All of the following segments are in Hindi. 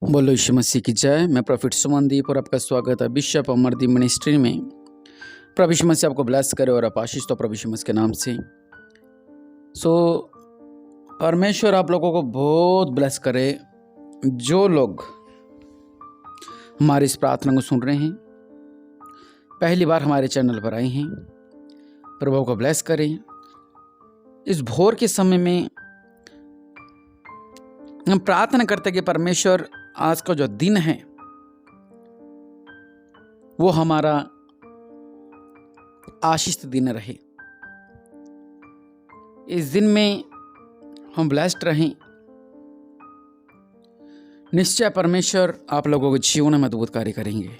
बोलो यीशु मसीह की जय। मैं प्रॉफिट सुमनदीप और आपका स्वागत है बिशप अमरदीप मिनिस्ट्री में। प्रभु यीशु मसीह आपको ब्लेस करे और आप आशीष तो प्रभु यीशु मसीह के नाम से। परमेश्वर आप लोगों को बहुत ब्लेस करे। जो लोग हमारी इस प्रार्थना को सुन रहे हैं, पहली बार हमारे चैनल पर आए हैं, प्रभु को ब्लेस करें। इस भोर के समय में हम प्रार्थना करते कि परमेश्वर आज का जो दिन है वो हमारा आशीष दिन रहे। इस दिन में हम ब्लेस्ड रहें। निश्चय परमेश्वर आप लोगों के जीवन में अद्भुत कार्य करेंगे।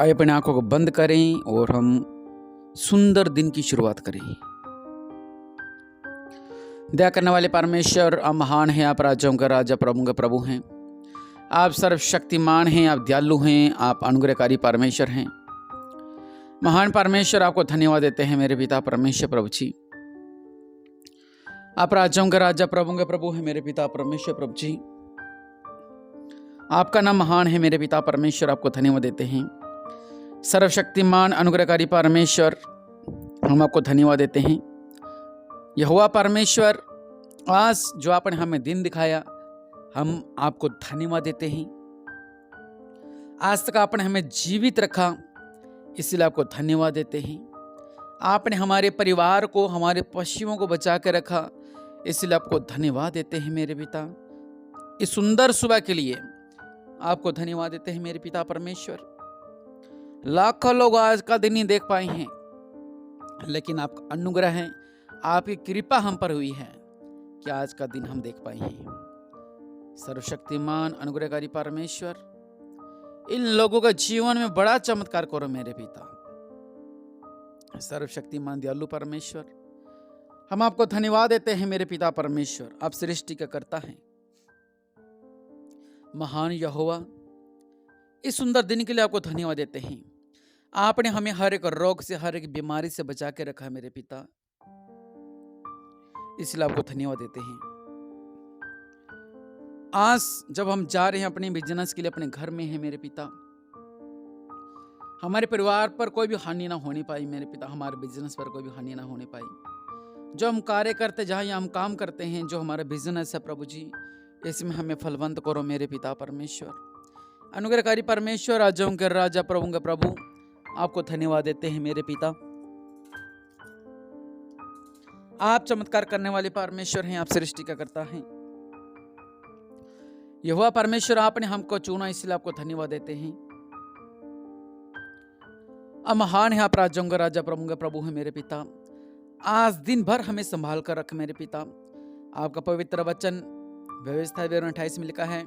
आइए अपने आंखों को बंद करें और हम सुंदर दिन की शुरुआत करें। दया करने वाले परमेश्वर, आप महान हैं, आप राजाओं का राजा, प्रभु का प्रभु हैं। आप सर्वशक्तिमान हैं, आप दयालु हैं, आप अनुग्रहकारी परमेश्वर हैं। महान परमेश्वर, आपको धन्यवाद देते हैं मेरे पिता परमेश्वर प्रभु जी। आप राजाओं का राजा, प्रभु का प्रभु हैं मेरे पिता परमेश्वर प्रभु जी। आपका नाम महान है मेरे पिता परमेश्वर, आपको धन्यवाद देते हैं। सर्वशक्तिमान अनुग्रहकारी परमेश्वर, हम आपको धन्यवाद देते हैं। यहोवा परमेश्वर, आज जो आपने हमें दिन दिखाया, हम आपको धन्यवाद देते हैं। आज तक आपने हमें जीवित रखा, इसलिए आपको धन्यवाद देते हैं। आपने हमारे परिवार को, हमारे पशुओं को बचा के रखा, इसलिए आपको धन्यवाद देते हैं मेरे पिता। इस सुंदर सुबह के लिए आपको धन्यवाद देते हैं मेरे पिता परमेश्वर। लाखों लोग आज का दिन नहीं देख पाए हैं, लेकिन आपका अनुग्रह है, आपकी कृपा हम पर हुई है कि आज का दिन हम देख पाए हैं। सर्वशक्तिमान अनुग्रहकारी परमेश्वर, इन लोगों का जीवन में बड़ा चमत्कार करो मेरे पिता। सर्वशक्तिमान दयालु परमेश्वर, हम आपको धन्यवाद देते हैं मेरे पिता परमेश्वर। आप सृष्टि का कर्ता हैं। महान यहोवा, इस सुंदर दिन के लिए आपको धन्यवाद देते हैं। आपने हमें हर एक रोग से, हर एक बीमारी से बचा के रखा मेरे पिता, इसलिए आपको धन्यवाद देते हैं। आज जब हम जा रहे हैं अपने बिजनेस के लिए, अपने घर में हैं मेरे पिता, हमारे परिवार पर कोई भी हानि ना होने पाई मेरे पिता। हमारे बिजनेस पर कोई भी हानि ना होने पाई। जो हम कार्य करते, जहाँ हम काम करते हैं, जो हमारा बिजनेस है प्रभु जी, इसमें हमें फलवंत करो मेरे पिता परमेश्वर। अनुग्रहकारी परमेश्वर, राजाओं के राजा, प्रभु का प्रभु, आपको धन्यवाद देते हैं मेरे पिता। आप चमत्कार करने वाले परमेश्वर हैं, आप सृष्टि का करता हैं। यहोवा परमेश्वर, आपने हमको चुना, इसलिए आपको धन्यवाद देते हैं। अब महान है आप राजाओं का राजा, प्रभु का प्रभु है मेरे पिता। आज दिन भर हमें संभाल कर रख मेरे पिता। आपका पवित्र वचन व्यवस्था 28 में लिखा है,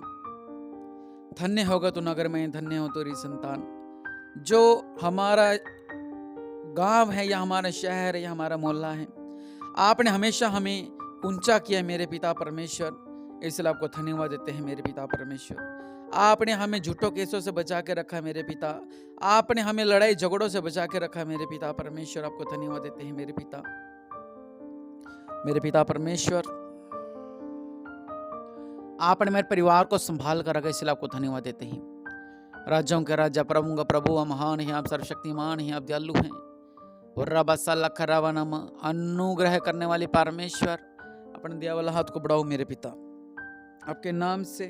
धन्य होगा तू नगर में, धन्य हो तेरी संतान। जो हमारा गांव है या हमारा शहर है या हमारा मोहल्ला है, आपने हमेशा हमें ऊंचा किया मेरे पिता परमेश्वर, इसलिए आपको धन्यवाद देते हैं मेरे पिता परमेश्वर। आपने हमें झूठों केसों से बचा के रखा मेरे पिता। आपने हमें लड़ाई झगड़ों से बचा के रखा मेरे पिता परमेश्वर, आपको धन्यवाद देते हैं मेरे पिता। मेरे पिता परमेश्वर, आपने मेरे परिवार को संभाल कर रखा, इसलिए आपको धन्यवाद देते हैं। राजाओं के राजा, प्रभु का प्रभु, महान है, आप सर्वशक्तिमान हैं, आप दयालु हैं। और रबासलखरावनम, अनुग्रह करने वाले परमेश्वर, अपने दिया वाला हाथ को बढ़ाओ मेरे पिता। आपके नाम से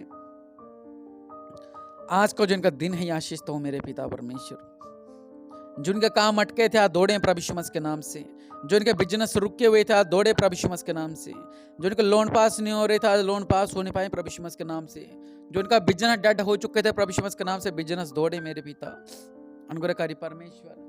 आज को जिनका दिन है आशीष तो मेरे पिता परमेश्वर। जिनका काम अटके थे, आज दौड़े प्रभु यीशु मसीह के नाम से। जो इनके बिजनेस रुके हुए थे, आज दौड़े प्रभु यीशु मसीह के नाम से। जो इनके लोन पास नहीं हो रहे थे, आज लोन पास होने पाए प्रभु यीशु मसीह के नाम से। जो इनका बिजनेस डेड हो चुके थे, प्रभु यीशु मसीह के नाम से बिजनेस दौड़े मेरे पिता। अनुग्रहकारी परमेश्वर,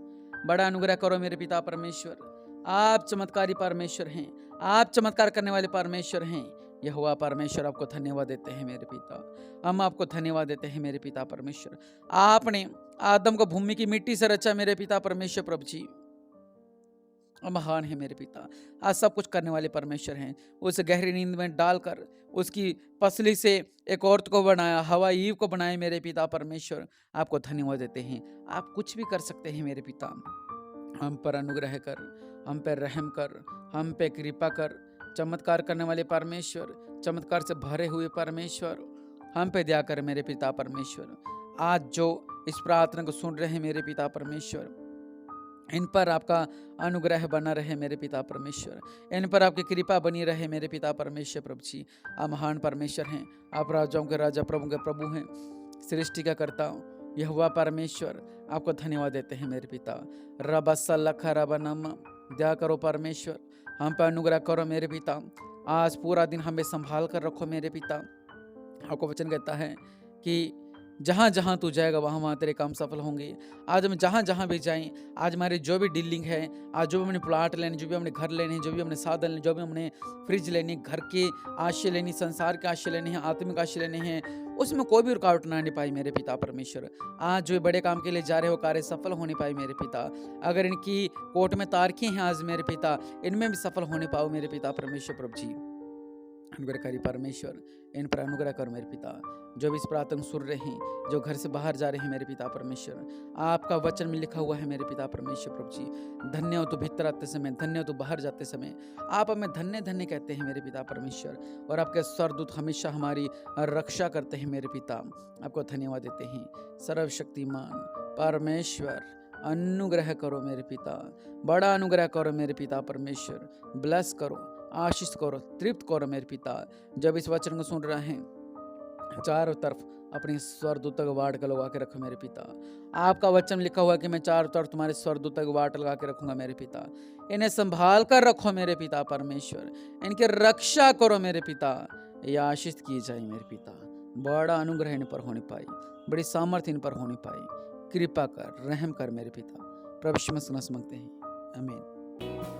बड़ा अनुग्रह करो मेरे पिता परमेश्वर। आप चमत्कारी परमेश्वर हैं, आप चमत्कार करने वाले परमेश्वर हैं। यहोवा परमेश्वर, आपको धन्यवाद देते हैं मेरे पिता। हम आपको धन्यवाद देते हैं मेरे पिता परमेश्वर। आपने आदम को भूमि की मिट्टी से रचा मेरे पिता परमेश्वर प्रभु जी, महान है मेरे पिता। आज सब कुछ करने वाले परमेश्वर हैं। उस गहरी नींद में डालकर उसकी पसली से एक औरत को बनाया, हवा ईव को बनाया मेरे पिता परमेश्वर, आपको धन्यवाद देते हैं। आप कुछ भी कर सकते हैं मेरे पिता। हम पर अनुग्रह कर, हम पर रहम कर, हम पे कृपा कर, चमत्कार करने वाले परमेश्वर, चमत्कार से भरे हुए परमेश्वर, हम पे दया कर मेरे पिता परमेश्वर। आज जो इस प्रार्थना को सुन रहे हैं मेरे पिता परमेश्वर, इन पर आपका अनुग्रह बना रहे मेरे पिता परमेश्वर, इन पर आपकी कृपा बनी रहे मेरे पिता परमेश्वर। प्रभु जी, आप महान परमेश्वर हैं, आप राजाओं के राजा, प्रभु के प्रभु हैं, सृष्टि का करता यहोवा परमेश्वर, आपको धन्यवाद देते हैं मेरे पिता। रब सल्लखा रब नम, दया करो परमेश्वर, हम पर अनुग्रह करो मेरे पिता। आज पूरा दिन हमें संभाल कर रखो मेरे पिता। आपको वचन कहता है कि जहाँ जहाँ तू जाएगा वहाँ वहाँ तेरे काम सफल होंगे। आज हम जहाँ जहाँ भी जाएं, आज हमारे जो भी डीलिंग है, आज जो भी हमने प्लाट लेने, जो भी हमने घर लेने हैं, जो भी हमने साधन लेने, जो भी हमने फ्रिज लेनी, घर के आशय लेनी, संसार के आशय लेने हैं, आत्मिक आशय लेने हैं, उसमें कोई भी रुकावट ना आने पाई मेरे पिता परमेश्वर। आज जो बड़े काम के लिए जा रहे हो कार्य सफल होने पाए मेरे पिता। अगर इनकी कोर्ट में तारीखें हैं आज मेरे पिता, इनमें भी सफल होने पाओ मेरे पिता परमेश्वर। प्रभु जी, अनुग्रहकारी परमेश्वर, इन पर अनुग्रह कर मेरे पिता। जो भी इस प्रार्थना सुन रहे हैं, जो घर से बाहर जा रहे हैं मेरे पिता परमेश्वर, आपका वचन में लिखा हुआ है मेरे पिता परमेश्वर। प्रभु जी, धन्य हो तो भीतर आते समय, धन्य हो तो बाहर जाते समय, आप हमें धन्य धन्य कहते हैं मेरे पिता परमेश्वर। और आपके स्वर्गदूत हमेशा हमारी रक्षा करते हैं मेरे पिता। आपको धन्यवाद देते हैं सर्वशक्तिमान परमेश्वर। अनुग्रह करो मेरे पिता, बड़ा अनुग्रह करो मेरे पिता परमेश्वर। ब्लेस करो, आशीष करो, तृप्त करो मेरे पिता। जब इस वचन को सुन रहे हैं, चारों तरफ अपने स्वर्गदूतों का वाट लगा के रखो मेरे पिता। आपका वचन लिखा हुआ कि मैं चारों तरफ तुम्हारे स्वर्गदूतों का वाट लगा के रखूंगा मेरे पिता। इन्हें संभाल कर रखो मेरे पिता परमेश्वर, इनकी रक्षा करो मेरे पिता। यह आशीष की जाए मेरे पिता। बड़ा अनुग्रह इन पर होने पाई, बड़ी सामर्थ्य इन पर होने पाई। कृपा कर, रहम कर मेरे पिता। प्रभु यीशु मसीह से मांगते हैं, आमीन।